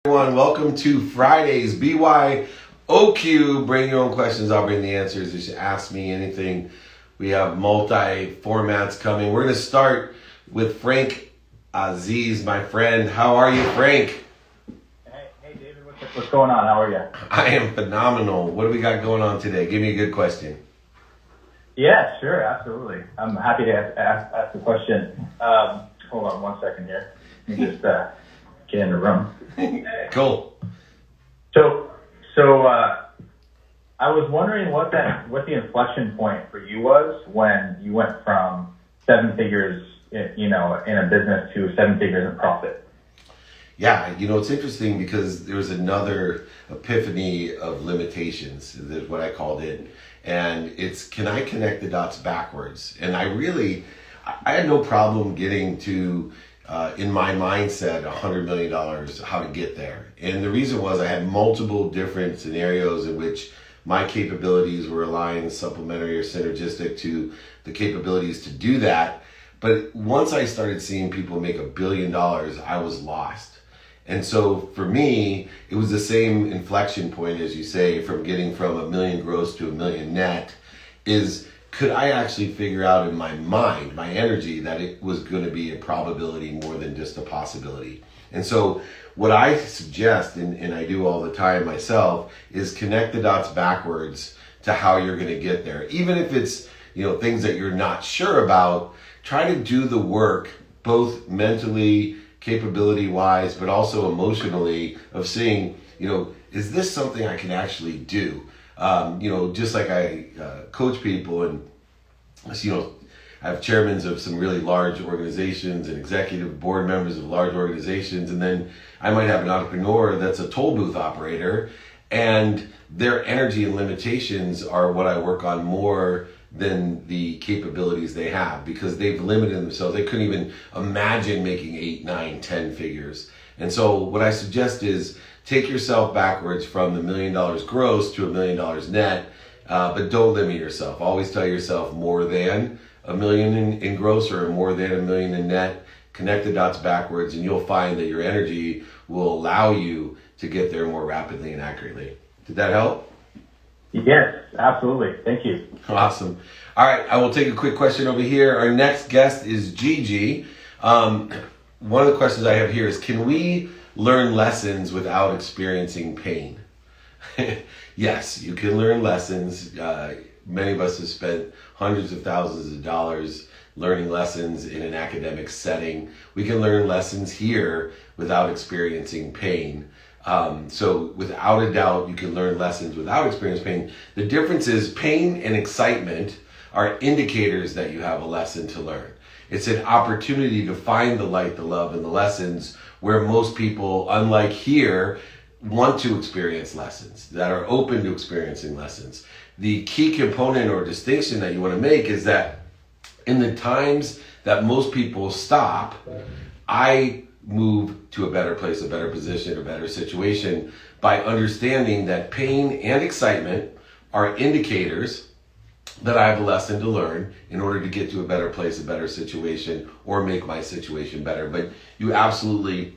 Everyone, welcome to Friday's BYOQ. Bring your own questions, I'll bring the answers. You should ask me anything. We have multi-formats coming. We're going to start with Frank Aziz, my friend. How are you, Frank? Hey David, what's going on? How are you? I am phenomenal. What do we got going on today? Give me a good question. Yeah, sure, absolutely. I'm happy to ask the question. Hold on one second here. Let me just get in the room. Cool. So, I was wondering what the inflection point for you was when you went from seven figures, in a business to seven figures in profit. Yeah, it's interesting because there was another epiphany of limitations, is what I called it. And it's, can I connect the dots backwards? And I had no problem getting to, in my mindset, $100 million, how to get there. And the reason was I had multiple different scenarios in which my capabilities were aligned, supplementary or synergistic to the capabilities to do that. But once I started seeing people make $1 billion, I was lost. And so for me, it was the same inflection point, as you say, from getting from $1 million gross to $1 million net, is could I actually figure out in my mind, my energy, that it was going to be a probability more than just a possibility. And so what I suggest, and I do all the time myself, is connect the dots backwards to how you're going to get there. Even if it's, things that you're not sure about, try to do the work, both mentally, capability-wise, but also emotionally, of seeing, is this something I can actually do? Just like I coach people, and I have chairmen of some really large organizations and executive board members of large organizations, and then I might have an entrepreneur that's a toll booth operator, and their energy and limitations are what I work on more than the capabilities they have, because they've limited themselves. They couldn't even imagine making 8, 9, 10 figures. And so what I suggest is take yourself backwards from the $1 million gross to $1 million net, but don't limit yourself. Always tell yourself more than $1 million in gross or more than $1 million in net. Connect the dots backwards, and you'll find that your energy will allow you to get there more rapidly and accurately. Did that help? Yes, absolutely. Thank you. Awesome. All right, I will take a quick question over here. Our next guest is Gigi. One of the questions I have here is, can we learn lessons without experiencing pain? Yes, you can learn lessons. Many of us have spent hundreds of thousands of dollars learning lessons in an academic setting. We can learn lessons here without experiencing pain. So without a doubt, you can learn lessons without experiencing pain. The difference is pain and excitement are indicators that you have a lesson to learn. It's an opportunity to find the light, the love, and the lessons, where most people, unlike here, want to experience lessons, that are open to experiencing lessons. The key component or distinction that you want to make is that in the times that most people stop, I move to a better place, a better position, a better situation, by understanding that pain and excitement are indicators that I have a lesson to learn in order to get to a better place, a better situation, or make my situation better. But you absolutely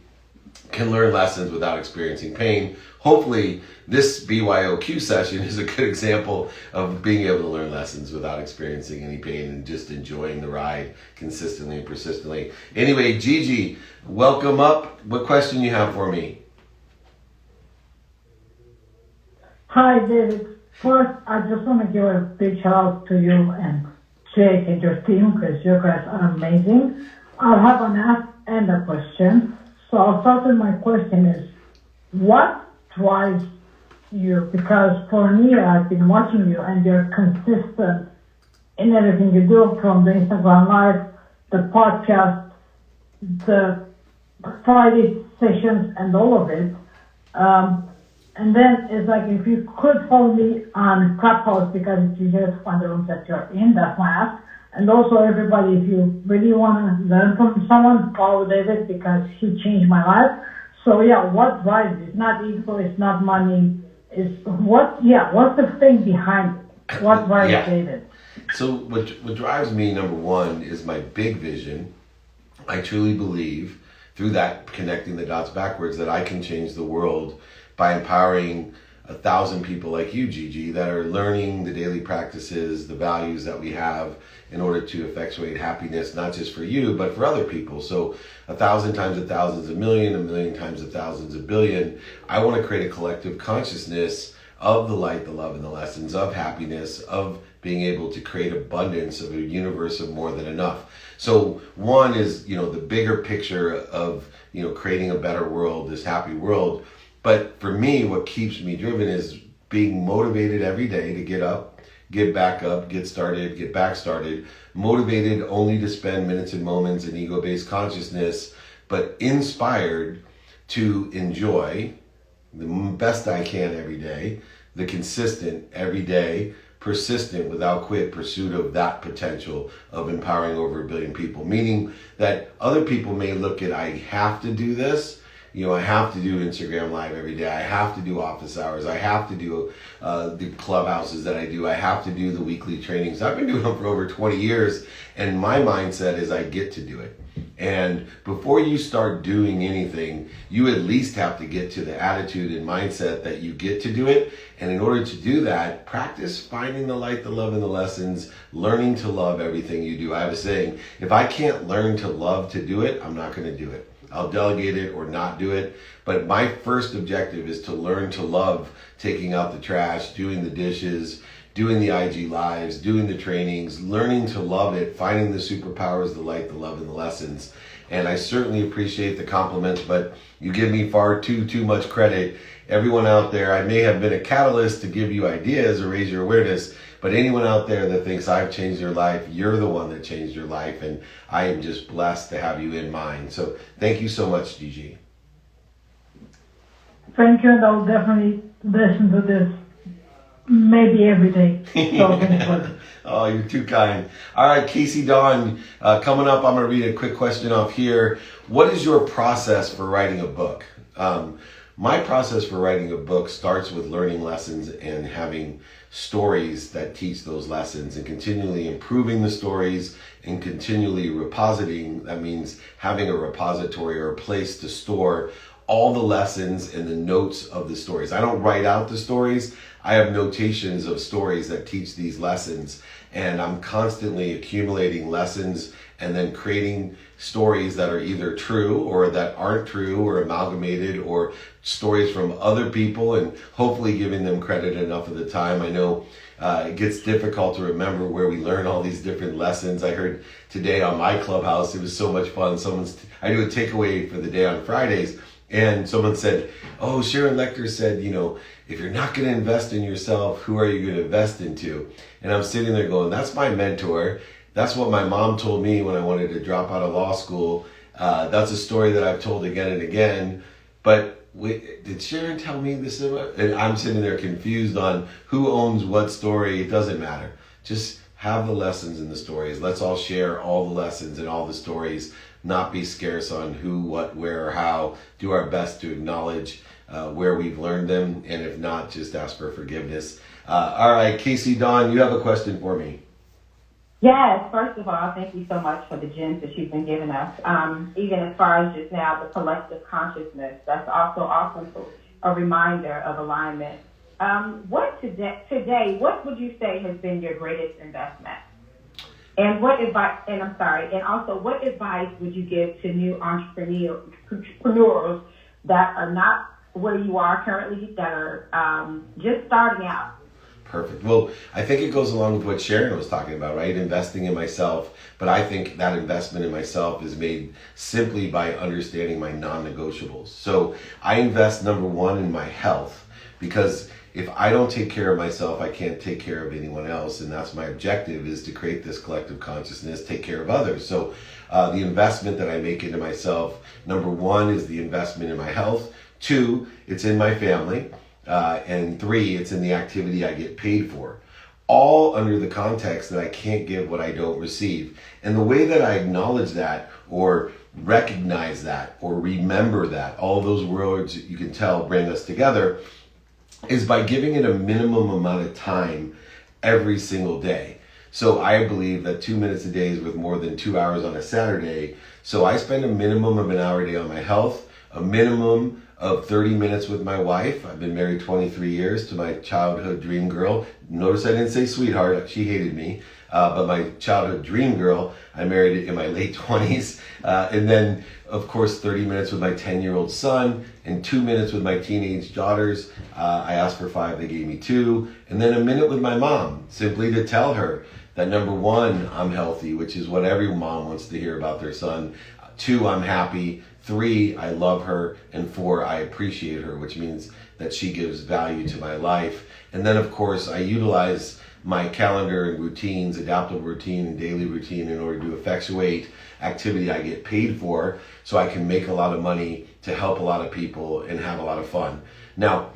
can learn lessons without experiencing pain. Hopefully this BYOQ session is a good example of being able to learn lessons without experiencing any pain and just enjoying the ride consistently and persistently. Anyway, Gigi, welcome up. What question you have for me? Hi, David. First, I just want to give a big shout out to you and Jake and your team, because you guys are amazing. I'll have an ask and a question. So I'll start with my question is, what drives you? Because for me, I've been watching you and you're consistent in everything you do, from the Instagram Live, the podcast, the Friday sessions, and all of it. And then it's like, if you could follow me on Clubhouse, because it's easier to find the rooms that you're in, that's my ask. And also, everybody, if you really want to learn from someone, follow David, because he changed my life. So yeah, what drives it? It's not ego, it's not money. It's what's the thing behind it? What drives David? So what drives me, number one, is my big vision. I truly believe through that connecting the dots backwards, that I can change the world by empowering 1,000 people like you, Gigi, that are learning the daily practices, the values that we have in order to effectuate happiness, not just for you, but for other people. So 1,000 times 1,000 is a million times 1,000 is a billion. I want to create a collective consciousness of the light, the love, and the lessons of happiness, of being able to create abundance of a universe of more than enough. So one is, the bigger picture of, creating a better world, this happy world. But for me, what keeps me driven is being motivated every day to get up, get back up, get started, get back started, motivated only to spend minutes and moments in ego-based consciousness, but inspired to enjoy the best I can every day, the consistent every day, persistent without quit pursuit of that potential of empowering over 1 billion people. Meaning that other people may look at, I have to do this. I have to do Instagram Live every day. I have to do office hours. I have to do the clubhouses that I do. I have to do the weekly trainings. I've been doing them for over 20 years. And my mindset is I get to do it. And before you start doing anything, you at least have to get to the attitude and mindset that you get to do it. And in order to do that, practice finding the light, the love, and the lessons, learning to love everything you do. I have a saying, if I can't learn to love to do it, I'm not going to do it. I'll delegate it or not do it. But my first objective is to learn to love taking out the trash, doing the dishes, doing the IG lives, doing the trainings, learning to love it, finding the superpowers, the light, the love, and the lessons. And I certainly appreciate the compliments, but you give me far too much credit. Everyone out there, I may have been a catalyst to give you ideas or raise your awareness, but anyone out there that thinks I've changed your life, you're the one that changed your life, and I am just blessed to have you in mine. So thank you so much, Gigi. Thank you, and I'll definitely listen to this maybe every day. So thanks for it. Oh, you're too kind. All right, Casey Dawn, coming up, I'm going to read a quick question off here. What is your process for writing a book? My process for writing a book starts with learning lessons and having stories that teach those lessons and continually improving the stories and continually repositing. That means having a repository or a place to store all the lessons and the notes of the stories. I don't write out the stories. I have notations of stories that teach these lessons, and I'm constantly accumulating lessons and then creating stories that are either true or that aren't true or amalgamated, or stories from other people, and hopefully giving them credit enough of the time. I know it gets difficult to remember where we learn all these different lessons. I heard today on my clubhouse, it was so much fun. I do a takeaway for the day on Fridays, and someone said, oh, Sharon Lecter said, if you're not going to invest in yourself, who are you going to invest into? And I'm sitting there going, that's my mentor. That's what my mom told me when I wanted to drop out of law school. That's a story that I've told again and again. But did Sharon tell me this? And I'm sitting there confused on who owns what story. It doesn't matter. Just have the lessons in the stories. Let's all share all the lessons and all the stories. Not be scarce on who, what, where, or how. Do our best to acknowledge where we've learned them. And if not, just ask for forgiveness. All right, Casey Dawn, you have a question for me. Yes, first of all, thank you so much for the gems that you've been giving us. Even as far as just now, the collective consciousness, that's also awesome, a reminder of alignment. What would you say has been your greatest investment? And what advice, what advice would you give to new entrepreneurs that are not where you are currently, that are just starting out? Perfect. Well, I think it goes along with what Sharon was talking about, right? Investing in myself. But I think that investment in myself is made simply by understanding my non-negotiables. So I invest, number one, in my health, because if I don't take care of myself, I can't take care of anyone else. And that's my objective, is to create this collective consciousness, take care of others. So the investment that I make into myself, number one, is the investment in my health. Two, it's in my family. And three, it's in the activity I get paid for. All under the context that I can't give what I don't receive. And the way that I acknowledge that, or recognize that, or remember that, all those words you can tell bring us together, is by giving it a minimum amount of time every single day. So I believe that 2 minutes a day is worth more than 2 hours on a Saturday. So I spend a minimum of an hour a day on my health, a minimum of 30 minutes with my wife. I've been married 23 years to my childhood dream girl. Notice I didn't say sweetheart, she hated me. But my childhood dream girl, I married in my late 20s. And then, of course, 30 minutes with my 10-year-old son and 2 minutes with my teenage daughters. I asked for 5, they gave me 2. And then a minute with my mom, simply to tell her that number 1, I'm healthy, which is what every mom wants to hear about their son. 2, I'm happy. 3, I love her. And 4, I appreciate her, which means that she gives value to my life. And then, of course, I utilize my calendar and routines, adaptable routine and daily routine, in order to effectuate activity I get paid for, so I can make a lot of money to help a lot of people and have a lot of fun. Now,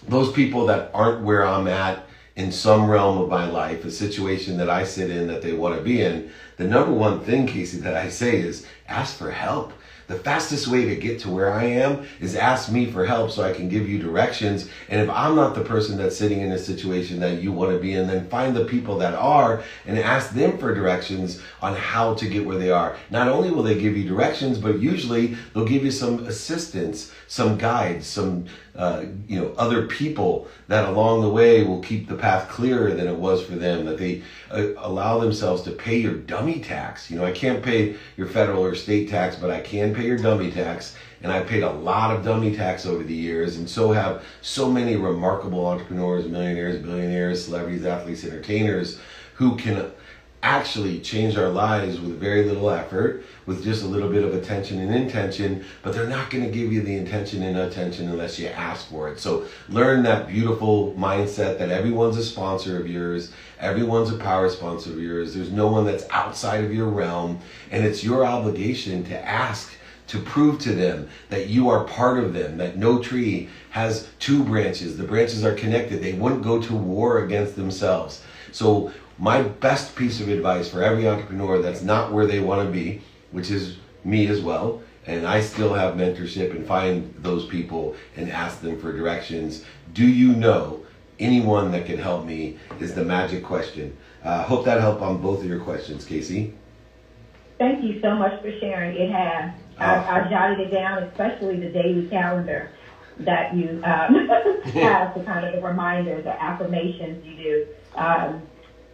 those people that aren't where I'm at in some realm of my life, a situation that I sit in that they want to be in, the number one thing, Casey, that I say is ask for help. The fastest way to get to where I am is ask me for help so I can give you directions. And if I'm not the person that's sitting in a situation that you want to be in, then find the people that are and ask them for directions on how to get where they are. Not only will they give you directions, but usually they'll give you some assistance, some guides, some other people that along the way will keep the path clearer than it was for them, that they allow themselves to pay your dummy tax. I can't pay your federal or state tax, but I can pay your dummy tax. And I paid a lot of dummy tax over the years, and so have so many remarkable entrepreneurs, millionaires, billionaires, celebrities, athletes, entertainers who can actually change our lives with very little effort, with just a little bit of attention and intention, but they're not going to give you the intention and attention unless you ask for it. So learn that beautiful mindset that everyone's a sponsor of yours, everyone's a power sponsor of yours. There's no one that's outside of your realm, and it's your obligation to ask, to prove to them that you are part of them, that no tree has 2 branches. The branches are connected. They wouldn't go to war against themselves. So my best piece of advice for every entrepreneur that's not where they want to be, which is me as well, and I still have mentorship and find those people and ask them for directions. Do you know anyone that can help me is the magic question. Hope that helped on both of your questions, Casey. Thank you so much for sharing. It has. I jotted it down, especially the daily calendar that you have, the kind of the reminders, the affirmations you do.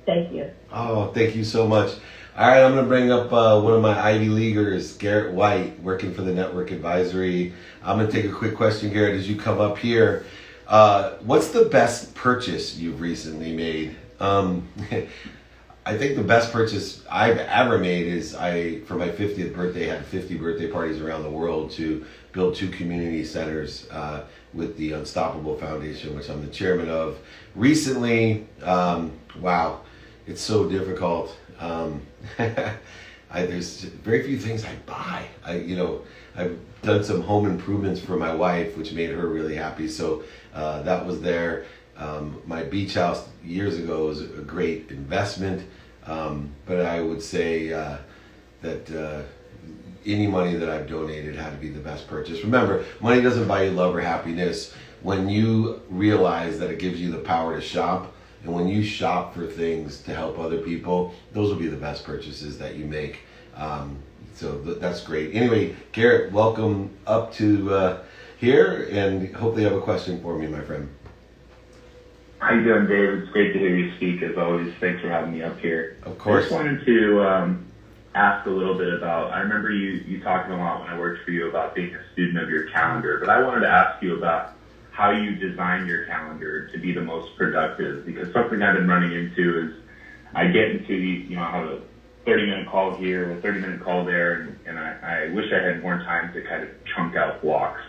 Thank you. Oh, thank you so much. All right, I'm going to bring up one of my Ivy Leaguers, Garrett White, working for the Network Advisory. I'm going to take a quick question, Garrett, as you come up here. What's the best purchase you've recently made? I think the best purchase I've ever made is for my 50th birthday, had 50 birthday parties around the world to build 2 community centers with the Unstoppable Foundation, which I'm the chairman of. Recently, wow, it's so difficult. There's very few things I buy. I've done some home improvements for my wife, which made her really happy. So that was there. My beach house years ago was a great investment. But I would say that any money that I've donated had to be the best purchase. Remember, money doesn't buy you love or happiness. When you realize that it gives you the power to shop, and when you shop for things to help other people, those will be the best purchases that you make. So that's great. Anyway, Garrett, welcome up to here, and hopefully you have a question for me, my friend. How you doing, Dave? It's great to hear you speak, as always. Thanks for having me up here. Of course. I just wanted to ask a little bit about, I remember you talking a lot when I worked for you about being a student of your calendar, but I wanted to ask you about how you design your calendar to be the most productive, because something I've been running into is I get into these, I have a 30-minute call here, a 30-minute call there, and I wish I had more time to kind of chunk out blocks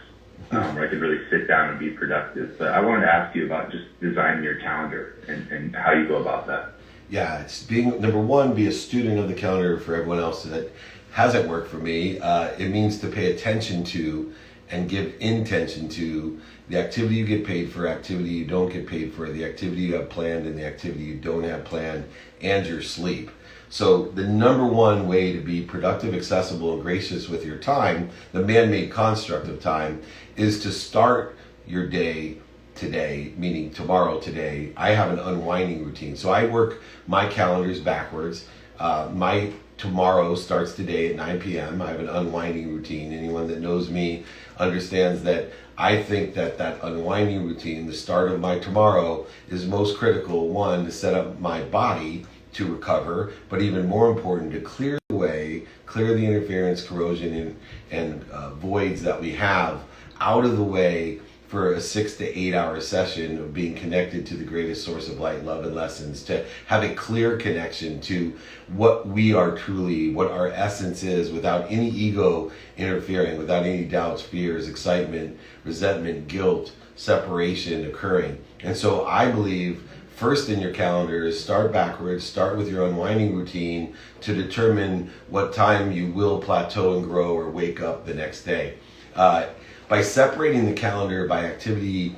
where I could really sit down and be productive. But I wanted to ask you about just designing your calendar and how you go about that. Yeah, it's being, number one, be a student of the calendar for everyone else that hasn't worked for me. It means to pay attention to and give intention to the activity you get paid for, activity you don't get paid for, the activity you have planned and the activity you don't have planned, and your sleep. So the number one way to be productive, accessible, and gracious with your time, the man-made construct of time, is to start your day today, meaning tomorrow today, I have an unwinding routine. So I work my calendars backwards. My tomorrow starts today at 9 p.m. I have an unwinding routine. Anyone that knows me understands that I think that unwinding routine, the start of my tomorrow, is most critical. One, to set up my body to recover, but even more important, to clear the way, clear the interference, corrosion, and voids that we have out of the way for a 6 to 8 hour session of being connected to the greatest source of light, love, and lessons, to have a clear connection to what we are truly, what our essence is, without any ego interfering, without any doubts, fears, excitement, resentment, guilt, separation occurring. And so I believe first in your calendar is start backwards, start with your unwinding routine to determine what time you will plateau and grow or wake up the next day. By separating the calendar by activity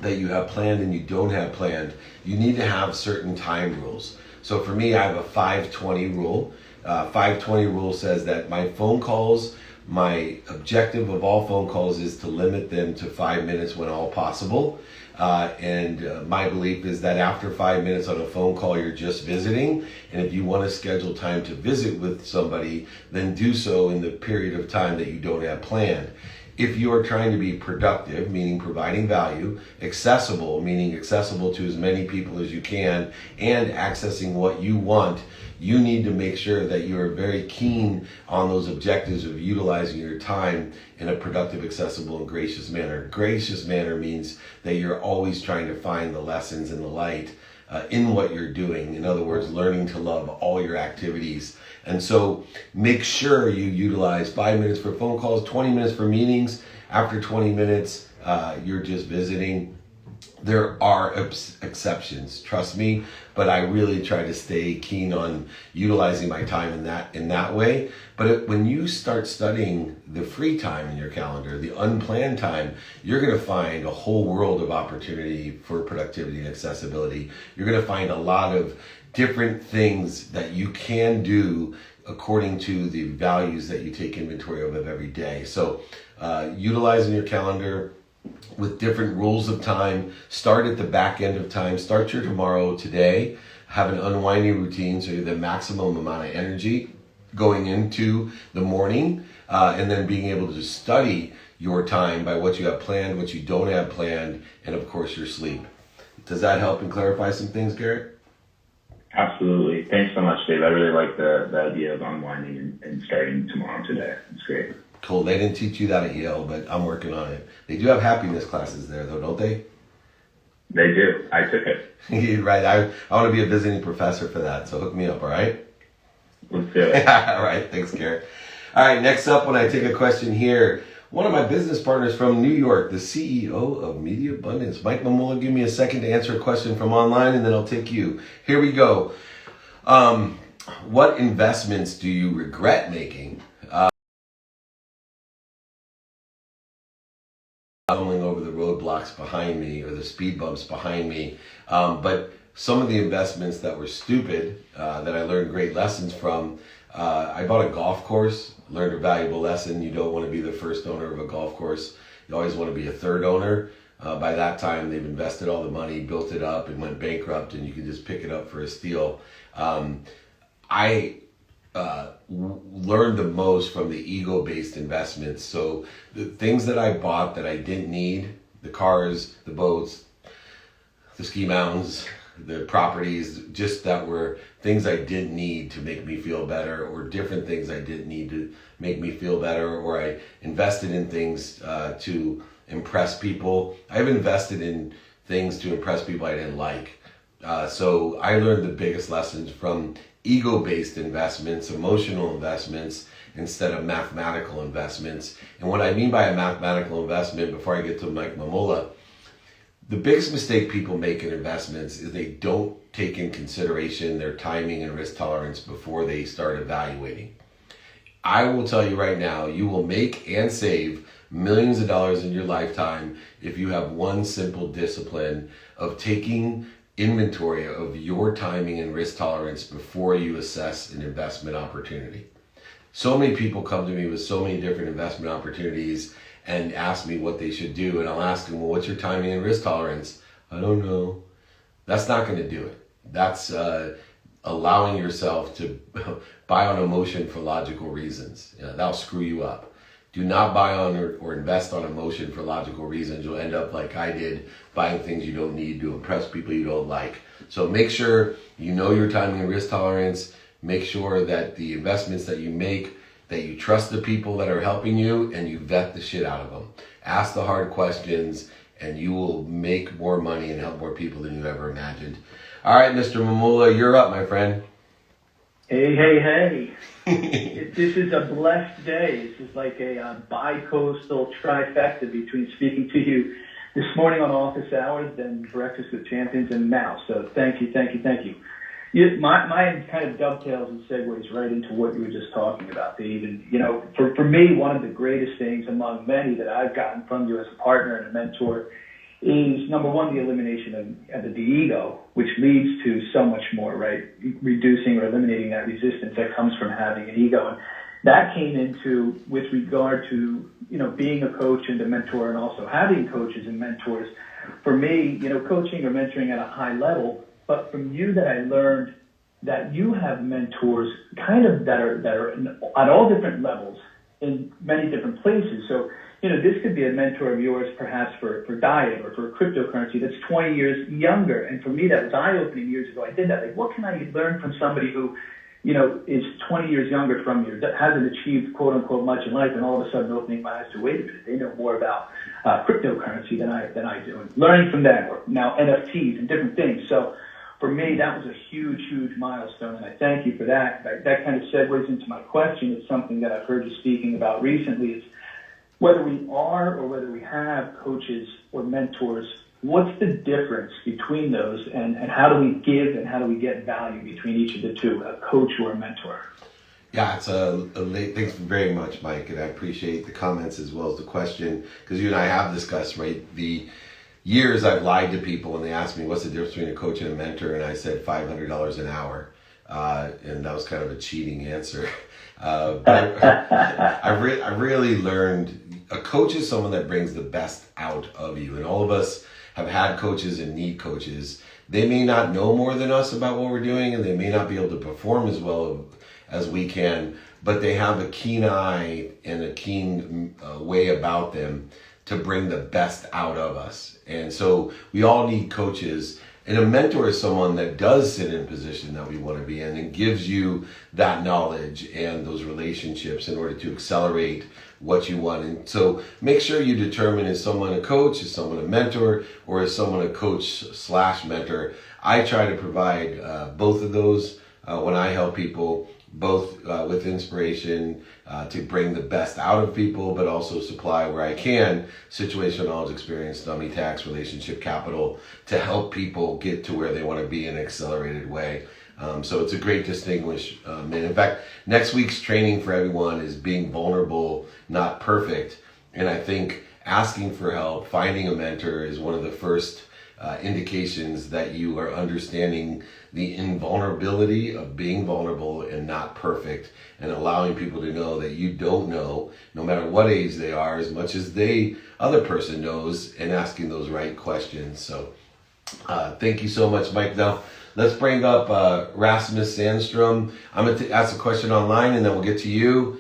that you have planned and you don't have planned, you need to have certain time rules. So for me, I have a 5-20 rule. 5-20 rule says that my phone calls, my objective of all phone calls is to limit them to 5 minutes when all possible. And my belief is that after 5 minutes on a phone call, you're just visiting. And if you want to schedule time to visit with somebody, then do so in the period of time that you don't have planned. If you are trying to be productive, meaning providing value, accessible, meaning accessible to as many people as you can, and accessing what you want, you need to make sure that you are very keen on those objectives of utilizing your time in a productive, accessible, and gracious manner. Gracious manner means that you're always trying to find the lessons and the light in what you're doing. In other words, learning to love all your activities. And so make sure you utilize 5 minutes for phone calls, 20 minutes for meetings. After 20 minutes, you're just visiting. There are exceptions, trust me, but I really try to stay keen on utilizing my time in that way. But when you start studying the free time in your calendar, the unplanned time, you're going to find a whole world of opportunity for productivity and accessibility. You're going to find a lot of different things that you can do according to the values that you take inventory of every day. So utilizing your calendar with different rules of time, start at the back end of time, start your tomorrow today, have an unwinding routine so you have the maximum amount of energy going into the morning, and then being able to study your time by what you have planned, what you don't have planned, and of course your sleep. Does that help and clarify some things, Garrett? Absolutely. Thanks so much, Dave. I really like the idea of unwinding and starting tomorrow today. It's great. Cool. They didn't teach you that at Yale, but I'm working on it. They do have happiness classes there, though, don't they? They do. I took it. Right. I want to be a visiting professor for that, so hook me up, all right? Let's do it. All right. Thanks, Garrett. All right. Next up, when I take a question here, one of my business partners from New York, the CEO of Media Abundance, Mike Mamola, give me a second to answer a question from online, and then I'll take you. Here we go. What investments do you regret making? Tumbling over the roadblocks behind me or the speed bumps behind me. But some of the investments that were stupid, that I learned great lessons from, I bought a golf course, learned a valuable lesson. You don't want to be the first owner of a golf course. You always want to be a third owner. By that time, they've invested all the money, built it up, and went bankrupt, and you can just pick it up for a steal. I learned the most from the ego-based investments. So the things that I bought that I didn't need, the cars, the boats, the ski mountains, the properties, just that were things I didn't need to make me feel better, or different things I didn't need to make me feel better, or I invested in things to impress people. I've invested in things to impress people I didn't like. So I learned the biggest lessons from ego-based investments, emotional investments, instead of mathematical investments. And what I mean by a mathematical investment, before I get to Mike Mamola, the biggest mistake people make in investments is they don't take in consideration their timing and risk tolerance before they start evaluating. I will tell you right now, you will make and save millions of dollars in your lifetime if you have one simple discipline of taking inventory of your timing and risk tolerance before you assess an investment opportunity. So many people come to me with so many different investment opportunities, and ask me what they should do. And I'll ask them, well, what's your timing and risk tolerance? I don't know. That's not going to do it. That's allowing yourself to buy on emotion for logical reasons. That'll screw you up. Do not buy on or invest on emotion for logical reasons. You'll end up like I did, buying things you don't need to impress people you don't like. So make sure you know your timing and risk tolerance. Make sure that the investments that you make, that you trust the people that are helping you and you vet the shit out of them. Ask the hard questions and you will make more money and help more people than you ever imagined. All right, Mr. Mamula, you're up, my friend. Hey. This is a blessed day. This is like a bi-coastal trifecta between speaking to you this morning on office hours, then Breakfast with Champions, and now. So thank you. Mine kind of dovetails and segues right into what you were just talking about, Dave. And, for me, one of the greatest things among many that I've gotten from you as a partner and a mentor is, number one, the elimination of the ego, which leads to so much more, right? Reducing or eliminating that resistance that comes from having an ego. And that came into, with regard to, being a coach and a mentor and also having coaches and mentors. For me, coaching or mentoring at a high level, but from you that I learned that you have mentors kind of that are at all different levels in many different places. So, this could be a mentor of yours perhaps for diet or for cryptocurrency that's 20 years younger. And for me, that was eye-opening years ago. I did that. Like, what can I learn from somebody who, is 20 years younger from you, that hasn't achieved, quote unquote, much in life, and all of a sudden opening my eyes to, wait a minute, they know more about cryptocurrency than I do. And learning from them, or now NFTs and different things. So for me, that was a huge, huge milestone, and I thank you for that. That kind of segues into my question. It's something that I've heard you speaking about recently, is whether we are or whether we have coaches or mentors, what's the difference between those, and how do we give and how do we get value between each of the two, a coach or a mentor? Yeah, it's thanks very much, Mike, and I appreciate the comments as well as the question, because you and I have discussed, right, the years I've lied to people and they asked me what's the difference between a coach and a mentor, and I said $500 an hour, and that was kind of a cheating answer. But I really learned a coach is someone that brings the best out of you, and all of us have had coaches and need coaches. They may not know more than us about what we're doing, and they may not be able to perform as well as we can, but they have a keen eye and a keen way about them to bring the best out of us. And so we all need coaches. And a mentor is someone that does sit in a position that we want to be in and gives you that knowledge and those relationships in order to accelerate what you want. And so make sure you determine, is someone a coach, is someone a mentor, or is someone a coach/mentor? I try to provide both of those when I help people, both with inspiration to bring the best out of people, but also supply where I can situational knowledge, experience, dummy tax, relationship capital to help people get to where they want to be in an accelerated way. So it's a great distinguishment. In fact, next week's training for everyone is being vulnerable, not perfect. And I think asking for help, finding a mentor is one of the first indications that you are understanding the invulnerability of being vulnerable and not perfect, and allowing people to know that you don't know, no matter what age they are, as much as other person knows, and asking those right questions. So thank you so much, Mike. Now let's bring up Rasmus Sandstrom. I'm going to ask a question online and then we'll get to you.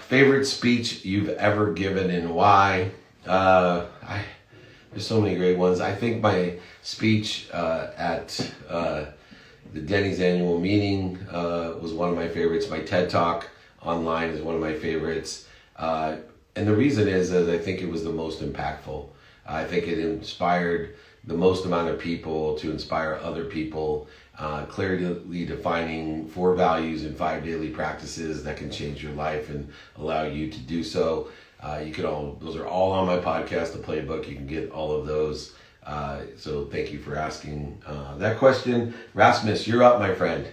Favorite speech you've ever given and why? There's so many great ones. I think my speech at the Denny's annual meeting was one of my favorites. My TED Talk online is one of my favorites. And the reason is I think it was the most impactful. I think it inspired the most amount of people to inspire other people, clearly defining 4 values and 5 daily practices that can change your life and allow you to do so. Those are all on my podcast, The Playbook. You can get all of those. So thank you for asking that question. Rasmus, you're up, my friend.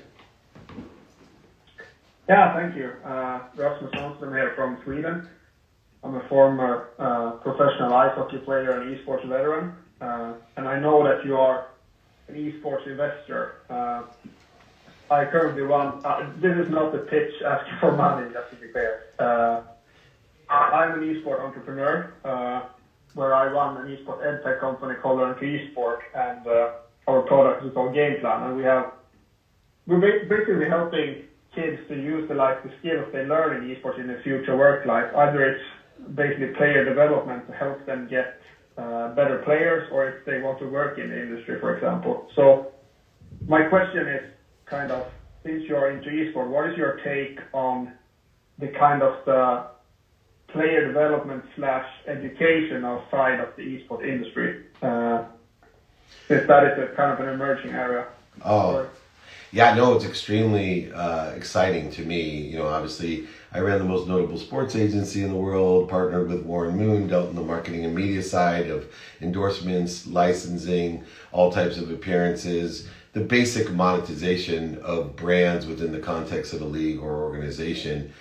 Yeah, thank you. Rasmus Sandström here from Sweden. I'm a former professional ice hockey player and esports veteran. And I know that you are an esports investor. I currently run, this is not a pitch asking for money, just to be clear. I'm an esport entrepreneur, where I run an esport edtech company called Untitled Chapter, and our product is called Game Plan, and we're basically helping kids to utilize the skills they learn in esports in the future work life. Either it's basically player development to help them get better players, or if they want to work in the industry, for example. So my question is kind of, since you're into esport, what is your take on the kind of the player development / educational side of the esport industry? Since that is a kind of an emerging area. Oh, yeah, no, it's extremely exciting to me. You know, obviously, I ran the most notable sports agency in the world, partnered with Warren Moon, dealt in the marketing and media side of endorsements, licensing, all types of appearances, the basic monetization of brands within the context of a league or organization.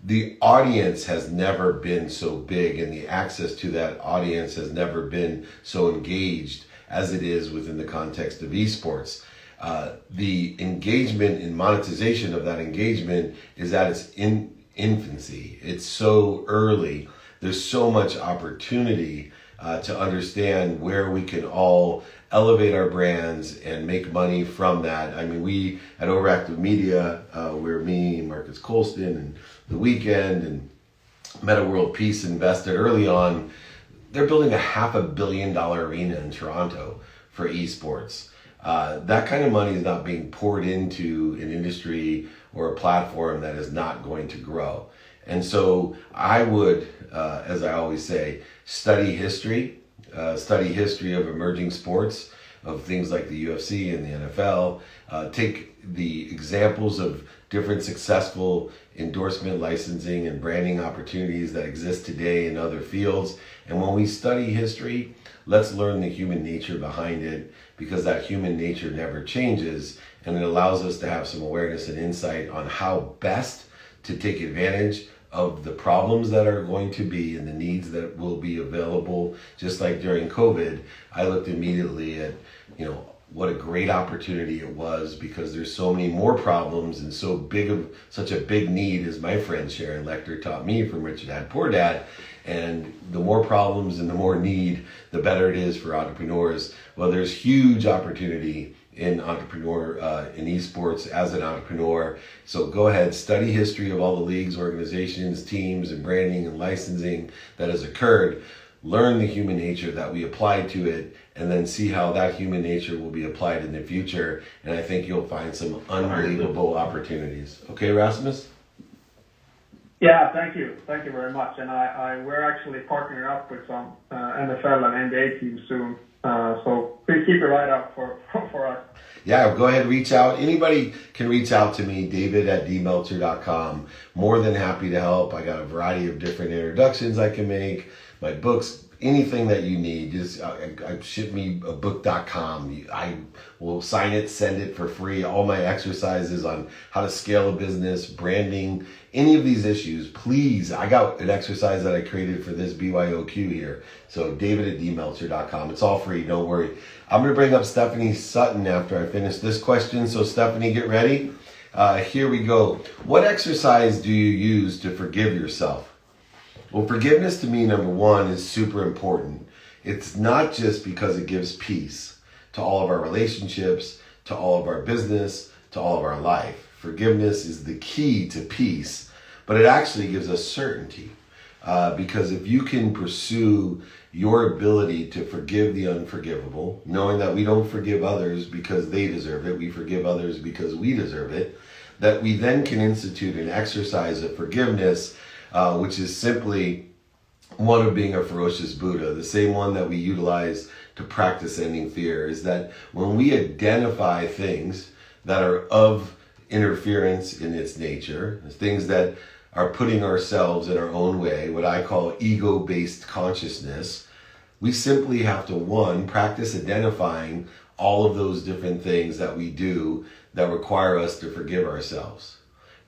The audience has never been so big, and the access to that audience has never been so engaged as it is within the context of esports. The engagement and monetization of that engagement is at its infancy. It's so early. There's so much opportunity to understand where we can all elevate our brands and make money from that. I mean, we at Overactive Media, where me, Marcus Colston, and The Weeknd, and Meta World Peace invested early on, they're building a $500 million arena in Toronto for esports. That kind of money is not being poured into an industry or a platform that is not going to grow. And so I would, as I always say, study history of emerging sports, of things like the UFC and the NFL. Take the examples of different successful endorsement, licensing, and branding opportunities that exist today in other fields. And when we study history, let's learn the human nature behind it, because that human nature never changes, and it allows us to have some awareness and insight on how best to take advantage of the problems that are going to be and the needs that will be available. Just like during COVID, I looked immediately at, what a great opportunity it was, because there's so many more problems and such a big need, as my friend Sharon Lecter taught me from Rich Dad Poor Dad. And the more problems and the more need, the better it is for entrepreneurs. Well, there's huge opportunity in esports as an entrepreneur. So go ahead, study history of all the leagues, organizations, teams, and branding and licensing that has occurred. Learn the human nature that we applied to it, and then see how that human nature will be applied in the future. And I think you'll find some unbelievable opportunities. Okay, Rasmus? Yeah, thank you very much. And we're actually partnering up with some NFL and NBA teams soon. So please keep your eye out for us. Yeah, go ahead, reach out. Anybody can reach out to me, david@dmeltzer.com. More than happy to help. I got a variety of different introductions I can make, my books, anything that you need. Just ship me a book.com. I will sign it, send it for free. All my exercises on how to scale a business, branding, any of these issues, please. I got an exercise that I created for this BYOQ here. So david@dmeltzer.com. It's all free, don't worry. I'm going to bring up Stephanie Sutton after I finish this question. So Stephanie, get ready. Here we go. What exercise do you use to forgive yourself? Well, forgiveness to me, number one, is super important. It's not just because it gives peace to all of our relationships, to all of our business, to all of our life. Forgiveness is the key to peace, but it actually gives us certainty. Because if you can pursue your ability to forgive the unforgivable, knowing that we don't forgive others because they deserve it, we forgive others because we deserve it, that we then can institute an exercise of forgiveness, which is simply one of being a ferocious Buddha, the same one that we utilize to practice ending fear, is that when we identify things that are of interference in its nature, things that are putting ourselves in our own way, what I call ego-based consciousness, we simply have to, one, practice identifying all of those different things that we do that require us to forgive ourselves.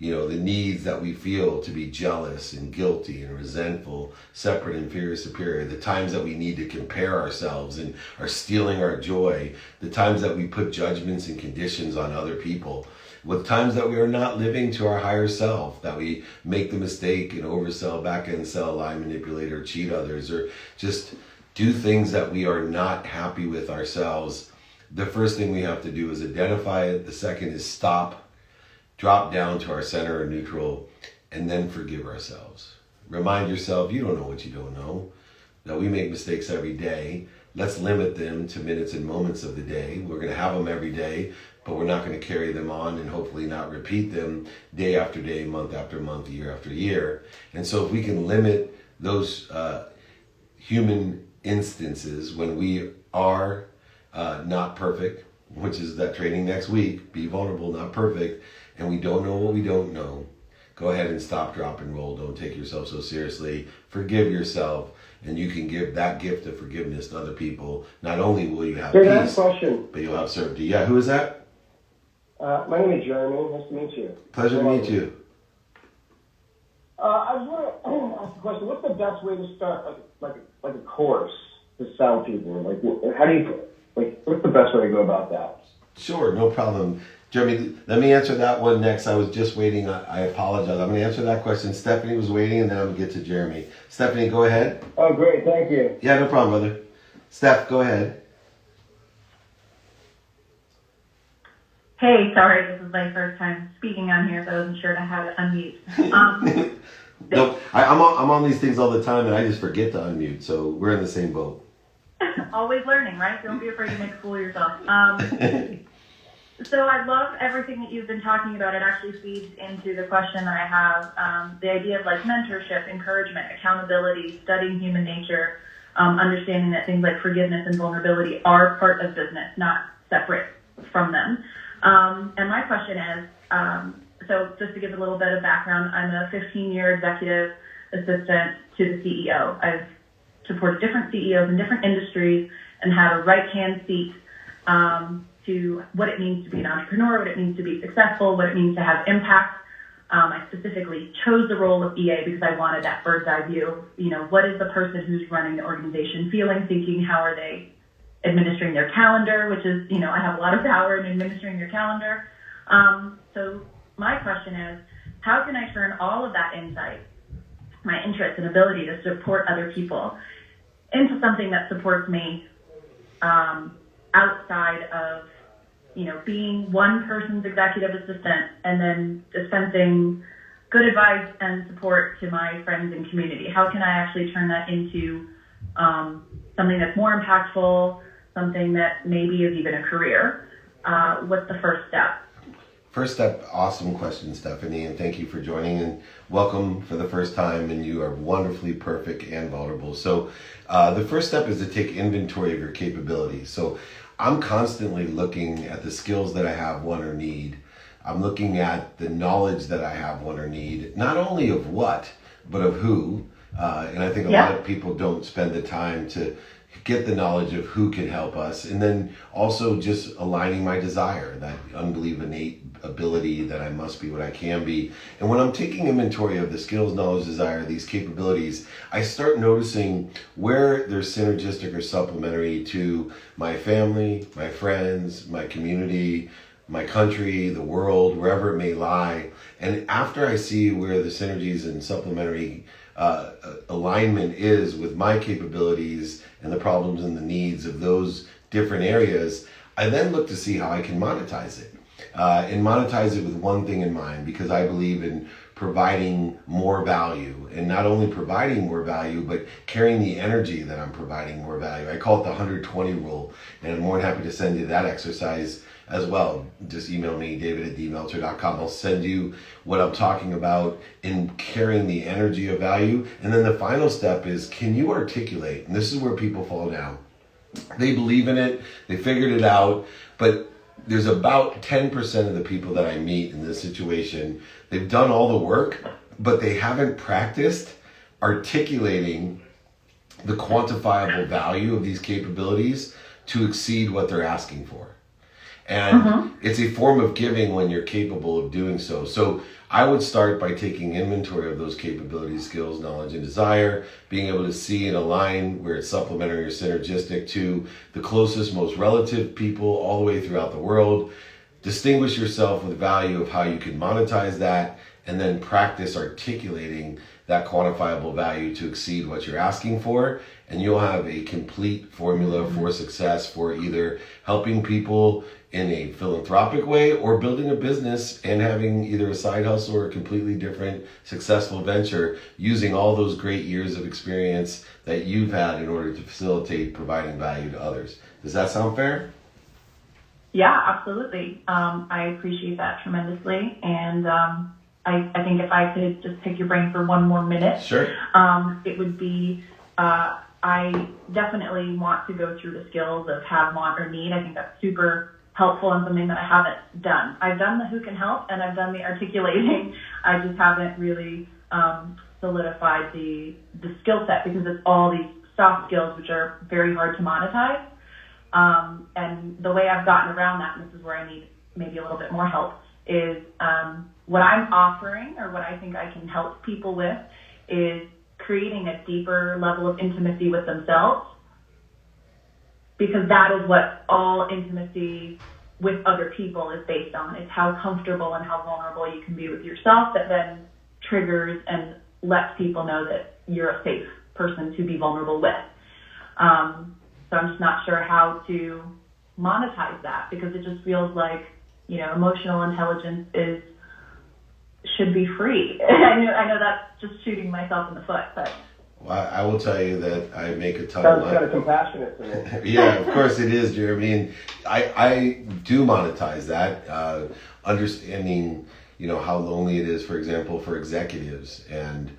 The needs that we feel to be jealous and guilty and resentful, separate, inferior, superior, the times that we need to compare ourselves and are stealing our joy, the times that we put judgments and conditions on other people. with times that we are not living to our higher self, that we make the mistake and oversell, back end sell, lie, manipulate, or cheat others, or just do things that we are not happy with ourselves, the first thing we have to do is identify it. The second is stop, drop down to our center or neutral, and then forgive ourselves. Remind yourself, you don't know what you don't know, that we make mistakes every day. Let's limit them to minutes and moments of the day. We're going to have them every day, but we're not going to carry them on and hopefully not repeat them day after day, month after month, year after year. And so if we can limit those human instances when we are not perfect, which is that training next week, be vulnerable, not perfect, and we don't know what we don't know, go ahead and stop, drop, and roll. Don't take yourself so seriously. Forgive yourself. And you can give that gift of forgiveness to other people. Not only will you have peace, but you'll have certainty. Yeah, who is that? My name is Jeremy. Nice to meet you. Pleasure to meet you. I was going to ask a question. What's the best way to start, like a course to sell people? Like, how do you, like, what's the best way to go about that? Sure, no problem. Jeremy, let me answer that one next. I was just waiting. I apologize. I'm going to answer that question. Stephanie was waiting, and then I'm going to get to Jeremy. Stephanie, go ahead. Oh, great. Thank you. Yeah, no problem, brother. Steph, go ahead. Hey, sorry, this is my first time speaking on here, so I wasn't sure how to unmute. No, I'm on these things all the time, and I just forget to unmute, so we're in the same boat. Always learning, right? Don't be afraid to make a fool of yourself. So I love everything that you've been talking about. It actually feeds into the question that I have, the idea of like mentorship, encouragement, accountability, studying human nature, understanding that things like forgiveness and vulnerability are part of business, not separate from them. And my question is, so just to give a little bit of background, I'm a 15-year executive assistant to the CEO. I've supported different CEOs in different industries and had a right-hand seat to what it means to be an entrepreneur, what it means to be successful, what it means to have impact. I specifically chose the role of EA because I wanted that bird's eye view. You know, what is the person who's running the organization feeling, thinking, how are they administering their calendar, which is, you know, I have a lot of power in administering your calendar. So my question is, how can I turn all of that insight, my interest and ability to support other people, into something that supports me outside of, you know, being one person's executive assistant and then dispensing good advice and support to my friends and community? How can I actually turn that into something that's more impactful, something that maybe is even a career? What's the first step? First step, awesome question, Stephanie, and thank you for joining, and welcome for the first time, and you are wonderfully perfect and vulnerable. So the first step is to take inventory of your capabilities. So I'm constantly looking at the skills that I have, want, or need. I'm looking at the knowledge that I have, want, or need, not only of what, but of who. And I think a lot of people don't spend the time to get the knowledge of who can help us. And then also just aligning my desire, that unbelievable innate ability that I must be what I can be. And when I'm taking inventory of the skills, knowledge, desire, these capabilities, I start noticing where they're synergistic or supplementary to my family, my friends, my community, my country, the world, wherever it may lie. And after I see where the synergies and supplementary alignment is with my capabilities and the problems and the needs of those different areas, I then look to see how I can monetize it. And monetize it with one thing in mind, because I believe in providing more value, and not only providing more value, but carrying the energy that I'm providing more value. I call it the 120 rule, and I'm more than happy to send you that exercise as well. Just email me, david@dmeltzer.com. I'll send you what I'm talking about in carrying the energy of value. And then the final step is, can you articulate? And this is where people fall down. They believe in it, they figured it out, but there's about 10% of the people that I meet in this situation, they've done all the work, but they haven't practiced articulating the quantifiable value of these capabilities to exceed what they're asking for. And it's a form of giving when you're capable of doing so. So I would start by taking inventory of those capabilities, skills, knowledge, and desire, being able to see and align where it's supplementary or synergistic to the closest, most relative people all the way throughout the world. distinguish yourself with value of how you can monetize that, and then practice articulating that quantifiable value to exceed what you're asking for. And you'll have a complete formula for success for either helping people in a philanthropic way or building a business and having either a side hustle or a completely different successful venture using all those great years of experience that you've had in order to facilitate providing value to others. Does that sound fair? Yeah, absolutely. I appreciate that tremendously. And I think if I could just pick your brain for one more minute, Sure. It would be, I definitely want to go through the skills of have, want, or need. I think that's super helpful and something that I haven't done. I've done the who can help and I've done the articulating. I just haven't really solidified the skill set because it's all these soft skills which are very hard to monetize. And the way I've gotten around that, and this is where I need maybe a little bit more help, is what I'm offering or what I think I can help people with is creating a deeper level of intimacy with themselves, because that is what all intimacy with other people is based on. It's how comfortable and how vulnerable you can be with yourself that then triggers and lets people know that you're a safe person to be vulnerable with. So I'm just not sure how to monetize that, because it just feels like, you know, emotional intelligence should be free. I know that's just shooting myself in the foot, but. Well, I will tell you that I make a ton Sounds of money. kind of compassionate to me. Yeah, of course it is, Jeremy. And I do monetize that, understanding, you know, how lonely it is, for example, for executives and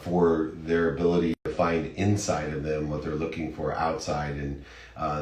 for their ability to find inside of them what they're looking for outside, and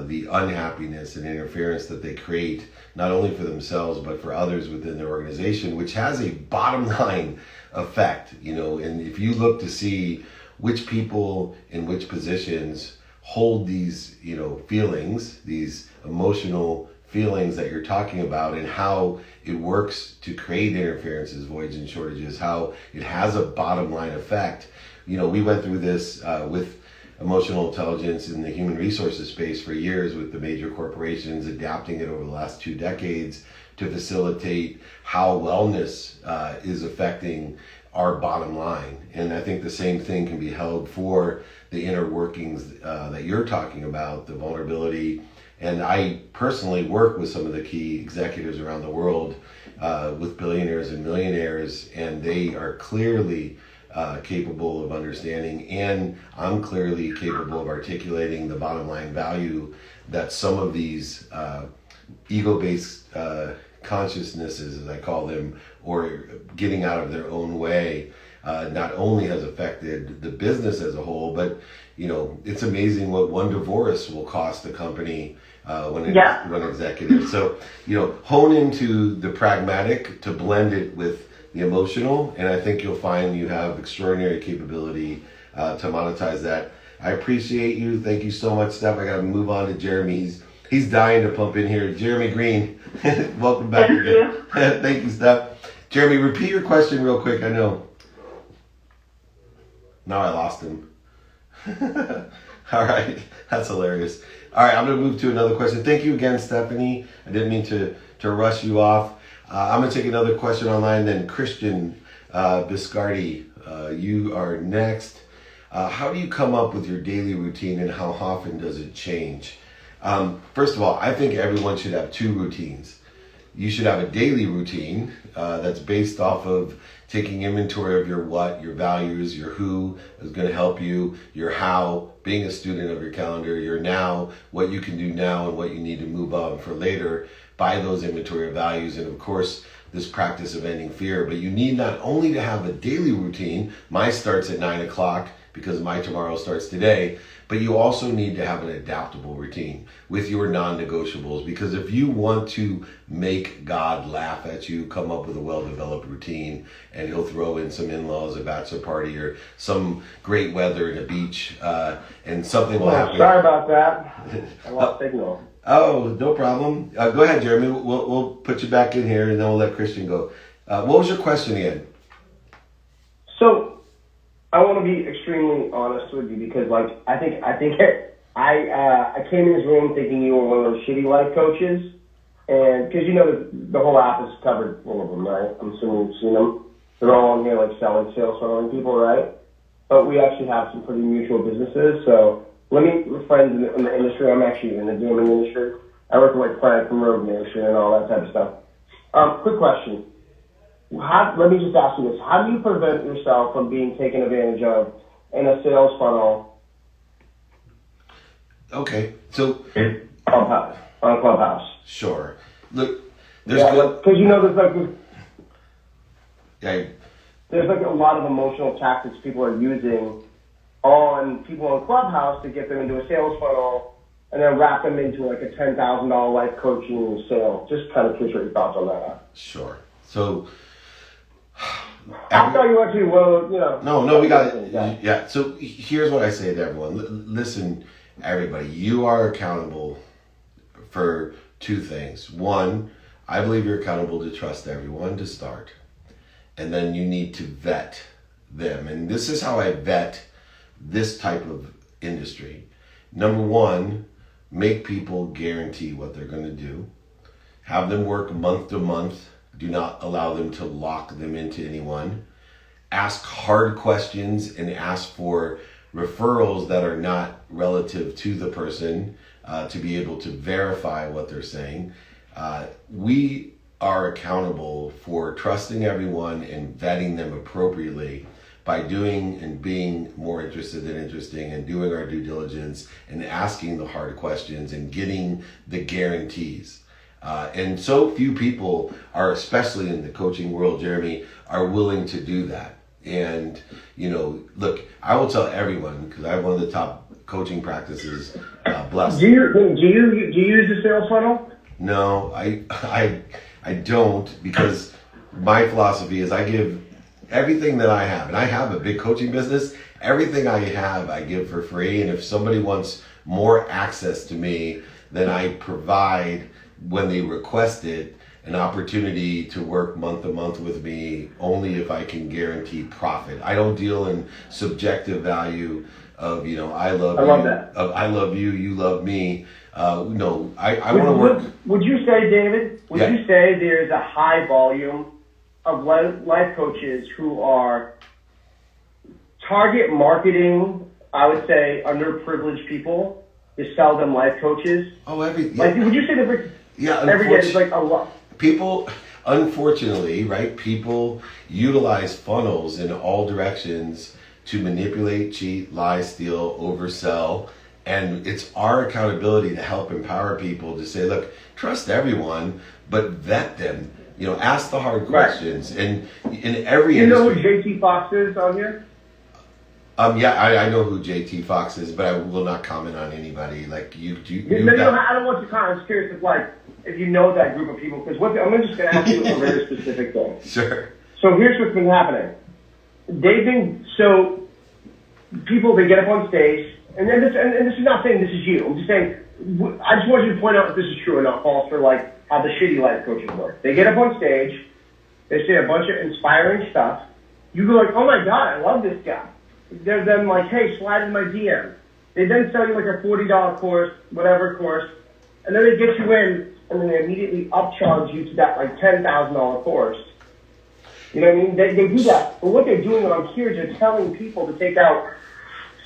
the unhappiness and interference that they create, not only for themselves, but for others within their organization, which has a bottom line effect, you know. And if you look to see which people in which positions hold these, you know, feelings, these emotional feelings that you're talking about, and how it works to create interferences, voids, and shortages, how it has a bottom line effect. You know, we went through this with emotional intelligence in the human resources space for years with the major corporations, adapting it over the last 2 decades to facilitate how wellness is affecting our bottom line. And I think the same thing can be held for the inner workings that you're talking about, the vulnerability. And I personally work with some of the key executives around the world with billionaires and millionaires, and they are clearly capable of understanding, and I'm clearly capable of articulating the bottom line value that some of these ego-based consciousnesses, as I call them, or getting out of their own way, not only has affected the business as a whole, but, you know, it's amazing what one divorce will cost a company when executive. So, you know, hone into the pragmatic to blend it with the emotional, and I think you'll find you have extraordinary capability to monetize that. I appreciate you. Thank you so much, Steph. I got to move on to Jeremy. He's dying to pump in here. Jeremy Green, welcome back again. Thank you, Steph. Jeremy, repeat your question real quick. I know. Now I lost him. All right, that's hilarious. All right, I'm going to move to another question. Thank you again, Stephanie. I didn't mean to rush you off. I'm going to take another question online. Then Christian Biscardi, you are next. How do you come up with your daily routine, and how often does it change? First of all, I think everyone should have 2 routines. You should have a daily routine that's based off of taking inventory of your what, your values, your who is going to help you, your how, being a student of your calendar, your now, what you can do now and what you need to move on for later by those inventory of values, and of course, this practice of ending fear. But you need not only to have a daily routine, mine starts at 9 o'clock because my tomorrow starts today, but you also need to have an adaptable routine with your non-negotiables, because if you want to make God laugh at you, come up with a well-developed routine, and he'll throw in some in-laws, a bachelor party, or some great weather in a beach, and something will happen. Sorry about that. I lost signal. Oh, no problem. Go ahead, Jeremy. We'll put you back in here, and then we'll let Christian go. What was your question again? So, I want to be extremely honest with you, because, like, I think I came in this room thinking you were one of those shitty life coaches, And because the whole app is covered, all of them, right? I'm assuming you've seen them. They're all on here like selling, sales funneling people, right? But we actually have some pretty mutual businesses. So with friends in the industry. I'm actually in the gaming industry. I work with like Frank from Rogue Nation and all that type of stuff. Quick question. Let me just ask you this. How do you prevent yourself from being taken advantage of in a sales funnel? Okay, so on Clubhouse. Sure. Look, there's because yeah. There's like a lot of emotional tactics people are using on people on Clubhouse to get them into a sales funnel and then wrap them into like a $10,000 life coaching sale. Just kind of curious what your thoughts on that are. Sure. So I'll tell you what No, we got it. Yeah. So here's what I say to everyone. Listen, everybody, you are accountable for two things. One, I believe you're accountable to trust everyone to start. And then you need to vet them. And this is how I vet this type of industry. Number one, make people guarantee what they're going to do. Have them work month to month. Do not allow them to lock them into anyone. Ask hard questions and ask for referrals that are not relative to the person to be able to verify what they're saying. We are accountable for trusting everyone and vetting them appropriately by doing and being more interested than interesting and doing our due diligence and asking the hard questions and getting the guarantees. And so few people are, especially in the coaching world, Jeremy, are willing to do that. And, look, I will tell everyone, because I have one of the top coaching practices, blessed. Do you use a sales funnel? No, I don't, because my philosophy is I give everything that I have, and I have a big coaching business. Everything I have, I give for free. And if somebody wants more access to me, then I provide, when they request it, an opportunity to work month to month with me only if I can guarantee profit. I don't deal in subjective value of, I love you, you love me. No, I want to work. Would you say, David, you say there's a high volume of life coaches who are target marketing, I would say, underprivileged people to sell them life coaches? Would you say that every day is like a lot? People, unfortunately, right, people utilize funnels in all directions to manipulate, cheat, lie, steal, oversell. And it's our accountability to help empower people to say, look, trust everyone, but vet them. Ask the hard questions. Right. And in every industry. You know who JT Fox is on here? I know who JT Fox is, but I will not comment on anybody. Like I don't want you to comment. I'm just curious if you know that group of people, because I'm just going to ask you a very specific thing. Sure. So here's what's been happening. People, they get up on stage, and this is not saying this is you. I'm just saying, I just want you to point out if this is true or not false for how the shitty life coaches work. They get up on stage, they say a bunch of inspiring stuff. You go like, oh my God, I love this guy. They're then like, hey, slide in my DM. They then sell you like a $40 course, whatever course, and then they get you in, and then they immediately upcharge you to that like $10,000 course. You know what I mean? They do that. But what they're doing on here is they're telling people to take out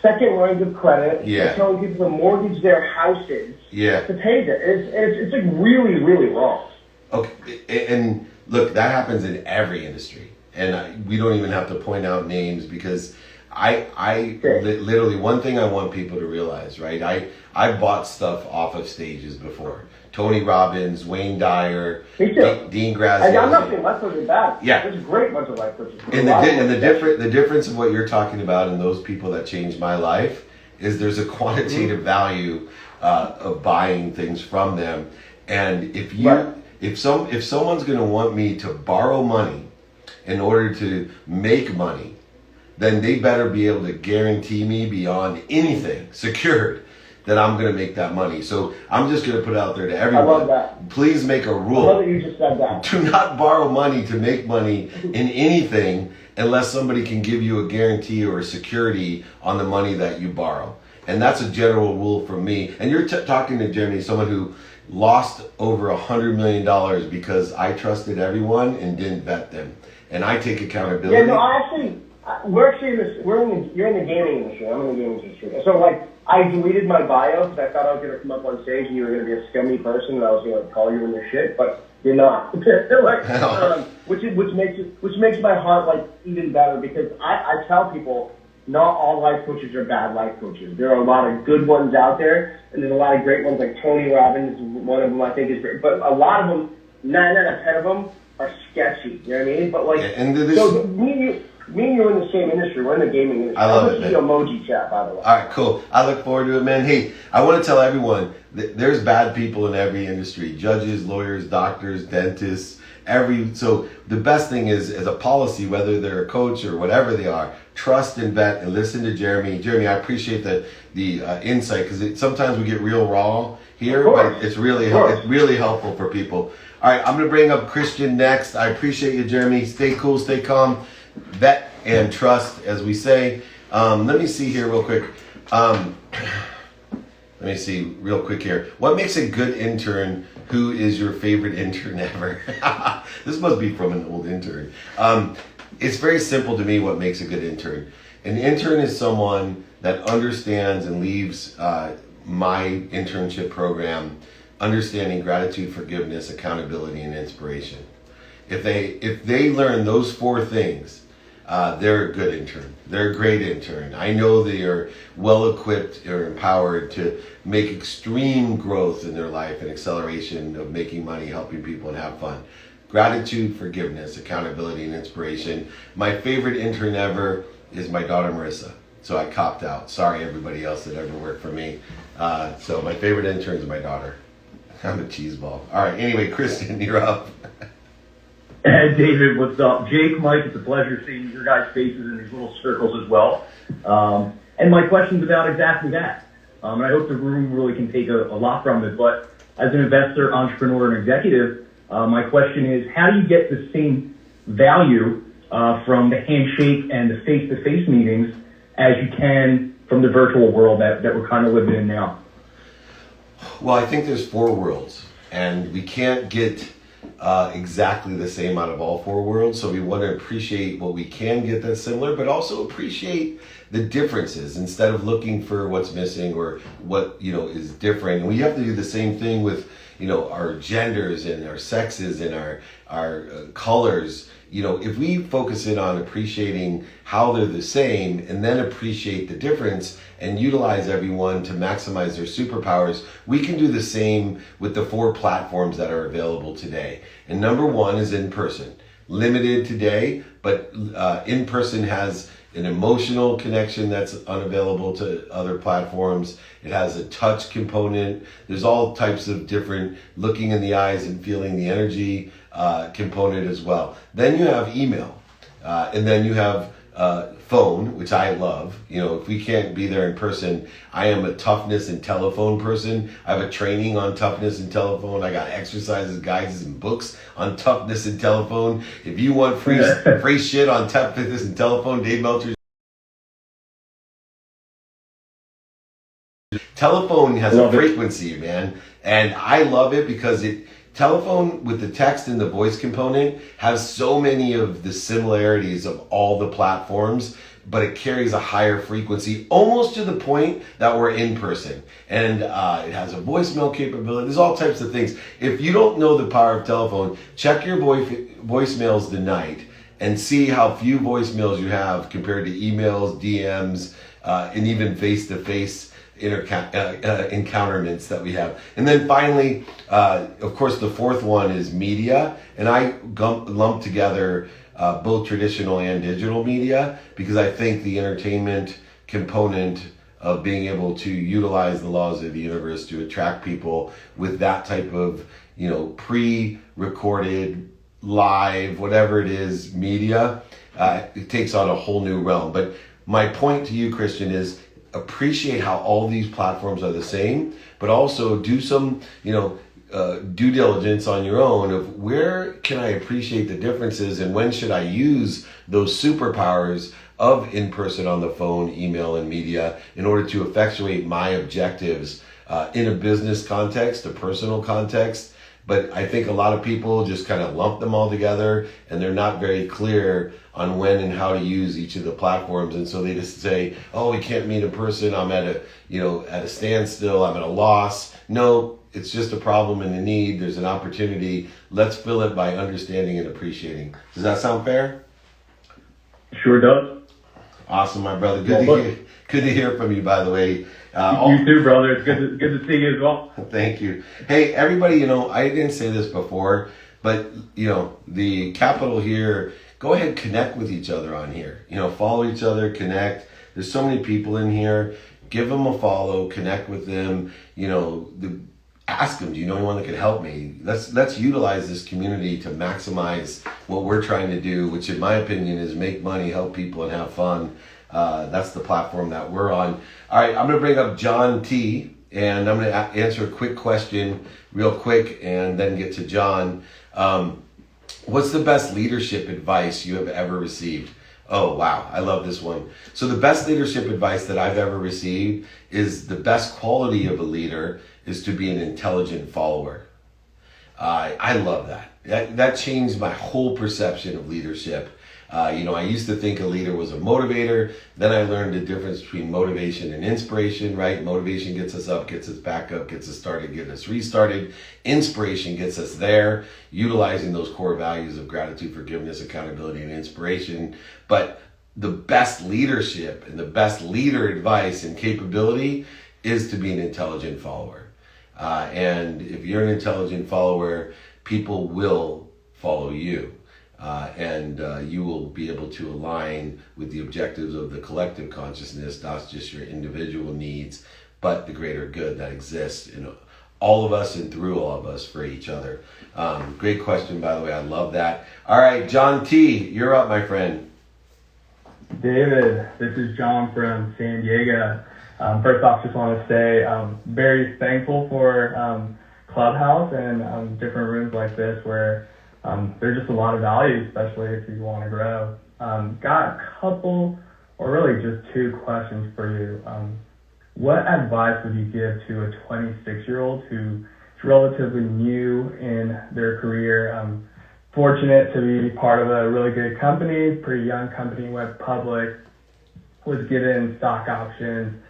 second lines of credit. Yeah. They're telling people to mortgage their houses to pay them. It's like really, really wrong. Okay, and look, that happens in every industry. And we don't even have to point out names because literally, one thing I want people to realize, right? I bought stuff off of stages before. Tony Robbins, Wayne Dyer, Dean Graziosi. I'm not saying life coaches are bad. Yeah. There's great bunch of life coaches. And the difference of what you're talking about and those people that changed my life is there's a quantitative value of buying things from them. And if someone's going to want me to borrow money in order to make money, then they better be able to guarantee me beyond anything secured that I'm going to make that money. So I'm just going to put it out there to everyone. I love that. Please make a rule. I love that you just said that. Do not borrow money to make money in anything unless somebody can give you a guarantee or a security on the money that you borrow. And that's a general rule for me. And you're talking to Jeremy, someone who lost over $100 million because I trusted everyone and didn't vet them. And I take accountability. Yeah, no, you're in the gaming industry. I'm in the gaming industry. So like, I deleted my bio because I thought I was going to come up on stage and you were going to be a scummy person and I was going to call you in your shit, but you're not. Like, which makes my heart like even better, because I tell people not all life coaches are bad life coaches. There are a lot of good ones out there, and there's a lot of great ones, like Tony Robbins, one of them I think is great, but a lot of them, 9 out of 10 of them are sketchy. You know what I mean? But like, so me and you are in the same industry. We're in the gaming industry. I love it, man. Emoji chat, by the way. All right, cool. I look forward to it, man. Hey, I want to tell everyone that there's bad people in every industry: judges, lawyers, doctors, dentists. So the best thing is, as a policy, whether they're a coach or whatever they are, trust and vet and listen to Jeremy. Jeremy, I appreciate the insight, because sometimes we get real raw here, but it's really helpful for people. All right, I'm going to bring up Christian next. I appreciate you, Jeremy. Stay cool, stay calm, vet and trust, as we say. Let me see here real quick. Let me see real quick here. What makes a good intern? Who is your favorite intern ever? This must be from an old intern. It's very simple to me what makes a good intern. An intern is someone that understands and leaves my internship program understanding gratitude, forgiveness, accountability, and inspiration. If they learn those 4 things, they're a good intern. They're a great intern. I know they are well equipped or empowered to make extreme growth in their life and acceleration of making money, helping people, and have fun. Gratitude, forgiveness, accountability, and inspiration. My favorite intern ever is my daughter Marissa. So I copped out. Sorry, everybody else that ever worked for me. So my favorite intern is my daughter. I'm a cheeseball. All right. Anyway, Kristen, you're up. Hey, David, what's up? Jake, Mike, it's a pleasure seeing your guys' faces in these little circles as well. And my question's about exactly that. And I hope the room really can take a lot from it. But as an investor, entrepreneur, and executive, my question is, how do you get the same value from the handshake and the face-to-face meetings as you can from the virtual world that we're kind of living in now? Well, I think there's 4 worlds, and we can't get exactly the same out of all 4 worlds. So we want to appreciate what we can get that's similar, but also appreciate the differences instead of looking for what's missing or what, is different. And we have to do the same thing with, our genders and our sexes and our colors. If we focus in on appreciating how they're the same and then appreciate the difference and utilize everyone to maximize their superpowers, we can do the same with the 4 platforms that are available today. And number 1 is in person. Limited today, but in person has an emotional connection that's unavailable to other platforms. It has a touch component. There's all types of different looking in the eyes and feeling the energy component as well. Then you have email, and then you have phone, which I love. If we can't be there in person, I am a toughness and telephone person. I have a training on toughness and telephone. I got exercises, guides, and books on toughness and telephone. If you want free shit on toughness and telephone, Dave Meltzer. Telephone has a frequency, man, and I love it because telephone with the text and the voice component has so many of the similarities of all the platforms, but it carries a higher frequency, almost to the point that we're in person. And it has a voicemail capability. There's all types of things. If you don't know the power of telephone, check your voicemails tonight and see how few voicemails you have compared to emails, DMs, and even face-to-face encounterments that we have. And then finally, of course, the 4th one is media. And I lump together both traditional and digital media, because I think the entertainment component of being able to utilize the laws of the universe to attract people with that type of, pre-recorded, live, whatever it is, media, it takes on a whole new realm. But my point to you, Christian, is appreciate how all these platforms are the same, but also do some, due diligence on your own of where can I appreciate the differences and when should I use those superpowers of in person, on the phone, email, and media in order to effectuate my objectives in a business context, a personal context. But I think a lot of people just kind of lump them all together, and they're not very clear on when and how to use each of the platforms. And so they just say, oh, we can't meet in person. I'm at a standstill. I'm at a loss. No, it's just a problem and a need. There's an opportunity. Let's fill it by understanding and appreciating. Does that sound fair? Sure does. Awesome, my brother. Good to hear from you, by the way. You too, brother. It's good to see you as well. Thank you. Hey, everybody, I didn't say this before, but, the capital here, go ahead, connect with each other on here. Follow each other, connect. There's so many people in here. Give them a follow, connect with them. Ask them, do you know anyone that could help me? Let's utilize this community to maximize what we're trying to do, which in my opinion is make money, help people, and have fun. That's the platform that we're on. All right, I'm going to bring up John T, and I'm going to answer a quick question real quick and then get to John. What's the best leadership advice you have ever received? Oh, wow, I love this one. So the best leadership advice that I've ever received is the best quality of a leader is to be an intelligent follower. I love that. That changed my whole perception of leadership. I used to think a leader was a motivator. Then I learned the difference between motivation and inspiration, right? Motivation gets us up, gets us back up, gets us started, gets us restarted. Inspiration gets us there, utilizing those core values of gratitude, forgiveness, accountability, and inspiration. But the best leadership and the best leader advice and capability is to be an intelligent follower. And if you're an intelligent follower, people will follow you. And you will be able to align with the objectives of the collective consciousness, not just your individual needs, but the greater good that exists in all of us and through all of us for each other. Great question, by the way. I love that. All right, John T., you're up, my friend. David, this is John from San Diego. First off, just want to say I'm very thankful for Clubhouse and different rooms like this where there's just a lot of value, especially if you want to grow. Got a couple, or really just two questions for you. What advice would you give to a 26-year-old who's relatively new in their career? Fortunate to be part of a really good company, pretty young company, went public, was given stock options.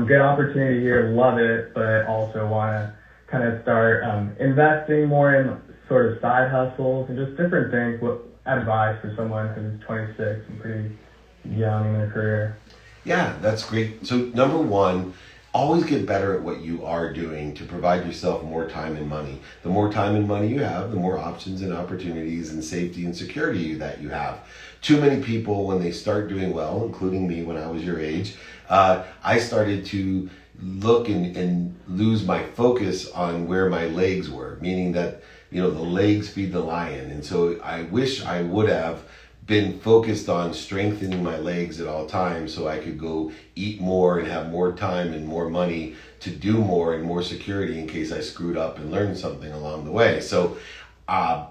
Good opportunity here, love it, but also want to kind of start investing more in sort of side hustles and just different things. What advice for someone who's 26 and pretty young in their career? Yeah, that's great. So number one, always get better at what you are doing to provide yourself more time and money. The more time and money you have, the more options and opportunities and safety and security that you have. Too many people, when they start doing well, including me when I was your age, I started to look and lose my focus on where my legs were, meaning that, the legs feed the lion. And so I wish I would have been focused on strengthening my legs at all times so I could go eat more and have more time and more money to do more and more security in case I screwed up and learned something along the way. So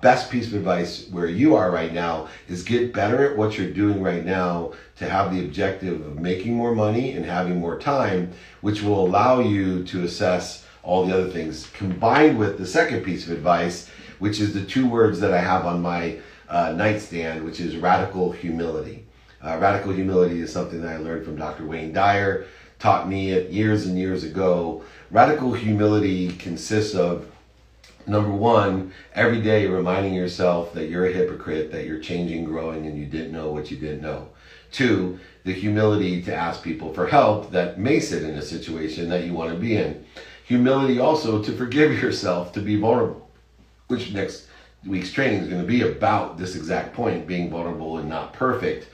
best piece of advice where you are right now is get better at what you're doing right now to have the objective of making more money and having more time, which will allow you to assess all the other things, combined with the second piece of advice, which is the two words that I have on my nightstand, which is radical humility. Radical humility is something that I learned from Dr. Wayne Dyer, taught me it years and years ago. Radical humility consists of, number one, every day reminding yourself that you're a hypocrite, that you're changing, growing, and you didn't know what you didn't know. Two, the humility to ask people for help that may sit in a situation that you want to be in. Humility also to forgive yourself, to be vulnerable, which next week's training is going to be about this exact point, being vulnerable and not perfect.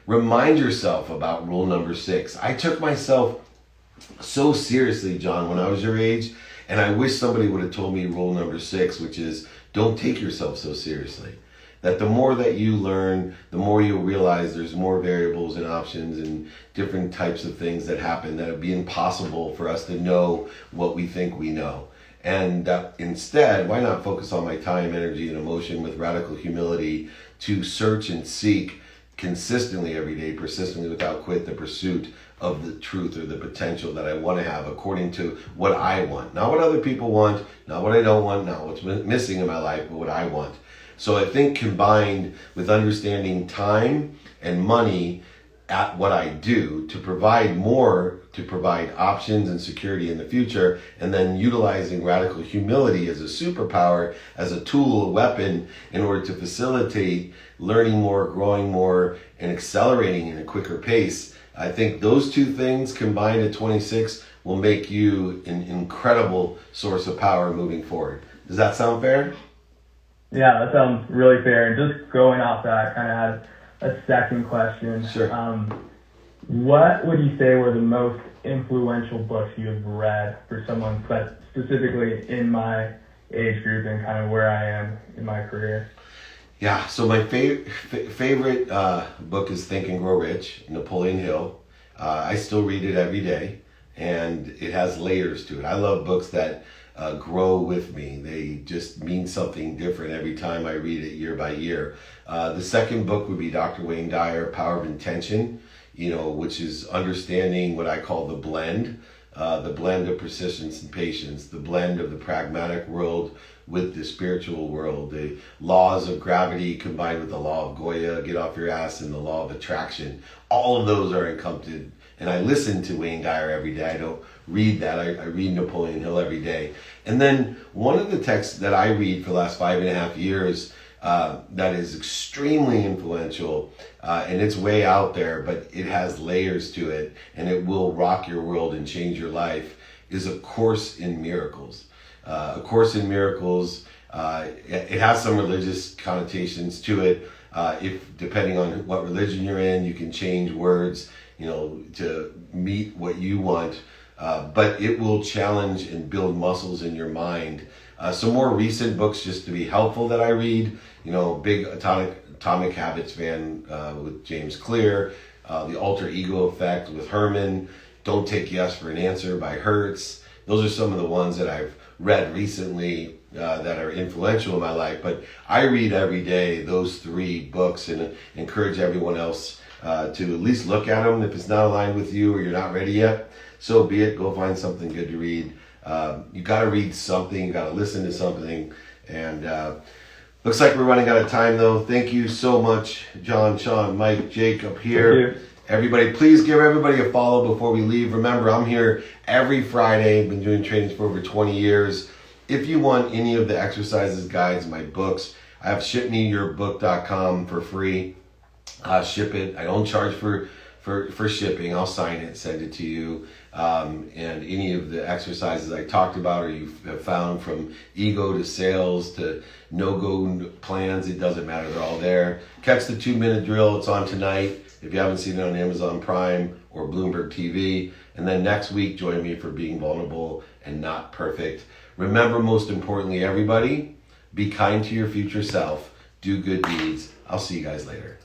Remind yourself about rule number 6. I took myself so seriously, John, when I was your age, and I wish somebody would have told me rule number 6, which is don't take yourself so seriously. That the more that you learn, the more you'll realize there's more variables and options and different types of things that happen that would be impossible for us to know what we think we know. And instead, why not focus on my time, energy, and emotion with radical humility to search and seek consistently every day, persistently without quit, the pursuit of the truth or the potential that I want to have according to what I want. Not what other people want, not what I don't want, not what's missing in my life, but what I want. So I think combined with understanding time and money at what I do to provide more, to provide options and security in the future, and then utilizing radical humility as a superpower, as a tool, a weapon, in order to facilitate learning more, growing more, and accelerating in a quicker pace. I think those two things combined at 26 will make you an incredible source of power moving forward. Does that sound fair? Yeah, that sounds really fair. And just going off that, kind of had a second question. Sure. What would you say were the most influential books you have read for someone, but specifically in my age group and kind of where I am in my career? Yeah, so my favorite book is Think and Grow Rich, Napoleon Hill. I still read it every day, and it has layers to it. I love books that grow with me. They just mean something different every time I read it year by year. The second book would be Dr. Wayne Dyer, Power of Intention, which is understanding what I call the blend of persistence and patience, the blend of the pragmatic world with the spiritual world, the laws of gravity combined with the law of Goya, get off your ass, and the law of attraction. All of those are encompassed. And I listen to Wayne Dyer every day. I don't read that. I read Napoleon Hill every day. And then one of the texts that I read for the last 5.5 years that is extremely influential, and it's way out there, but it has layers to it, and it will rock your world and change your life, is A Course in Miracles. A Course in Miracles, it has some religious connotations to it. If depending on what religion you're in, you can change words, to meet what you want. But it will challenge and build muscles in your mind. Some more recent books just to be helpful that I read, big Atomic Habits fan with James Clear, The Alter Ego Effect with Herman, Don't Take Yes for an Answer by Hertz. Those are some of the ones that I've read recently that are influential in my life. But I read every day those 3 books and encourage everyone else to at least look at them. If it's not aligned with you or you're not ready yet, so be it. Go find something good to read. You got to read something. You got to listen to something. And looks like we're running out of time, though. Thank you so much, John, Sean, Mike, Jake up here. Thank you. Everybody, please give everybody a follow before we leave. Remember, I'm here every Friday. Been doing trainings for over 20 years. If you want any of the exercises, guides, my books, I have shipmeyourbook.com for free. Ship it. I don't charge for shipping. I'll sign it, send it to you. And any of the exercises I talked about or you have found, from ego to sales to no-go plans, it doesn't matter. They're all there. Catch the 2-minute drill. It's on tonight. If you haven't seen it on Amazon Prime or Bloomberg TV. And then next week, join me for Being Vulnerable and Not Perfect. Remember, most importantly, everybody, be kind to your future self. Do good deeds. I'll see you guys later.